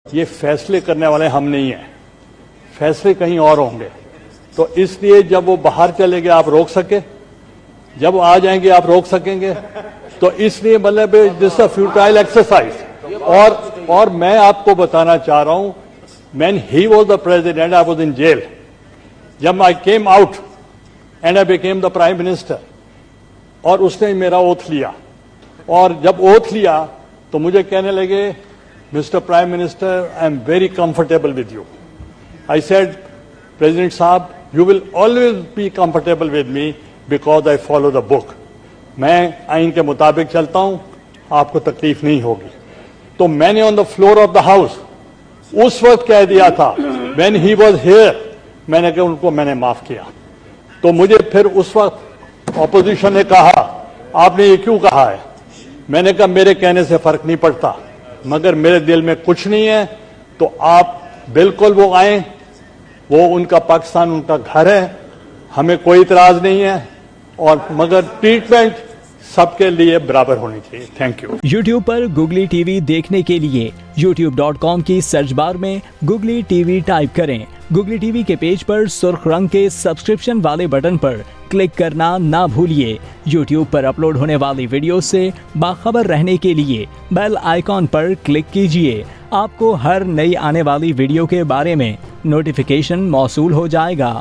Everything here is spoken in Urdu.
یہ فیصلے کرنے والے ہم نہیں ہیں، فیصلے کہیں اور ہوں گے. تو اس لیے جب وہ باہر چلے گئے آپ روک سکے، جب وہ آ جائیں گے آپ روک سکیں گے. تو اس لیے مطلب دس اے فیوٹائل ایکسرسائز. اور میں آپ کو بتانا چاہ رہا ہوں، when he was the president I was in jail. جب I came out and I became the prime minister اور اس نے میرا اوتھ لیا، اور جب اوتھ لیا تو مجھے کہنے لگے mister prime minister I am very comfortable with you. I said president صاحب you will always be comfortable with me because I follow the book. میں آئین کے مطابق چلتا ہوں، آپ کو تکلیف نہیں ہوگی. تو میں نے on the floor of the house اس وقت کہہ دیا تھا وین ہی واز ہیئر، میں نے کہا ان کو میں نے معاف کیا. تو مجھے پھر اس وقت اپوزیشن نے کہا آپ نے یہ کیوں کہا ہے؟ میں نے کہا میرے کہنے سے فرق نہیں پڑتا، مگر میرے دل میں کچھ نہیں ہے. تو آپ بالکل وہ آئیں، وہ ان کا پاکستان ان کا گھر ہے، ہمیں کوئی اعتراض نہیں ہے، اور مگر ٹریٹمنٹ سب کے لیے برابر ہونی چاہیے. Thank you. YouTube per googly T V دیکھنے کے لیے youtube.com کی سرچ بار میں گوگلی ٹی وی ٹائپ کریں. گوگلی ٹی وی کے پیج پر سرخ رنگ کے سبسکرپشن والے بٹن پر کلک کرنا نہ بھولیے. یوٹیوب پر اپلوڈ ہونے والی ویڈیو سے باخبر رہنے کے لیے بیل آئیکن پر کلک کیجیے. آپ کو ہر نئی آنے والی ویڈیو کے بارے میں نوٹیفیکیشن موصول ہو جائے گا.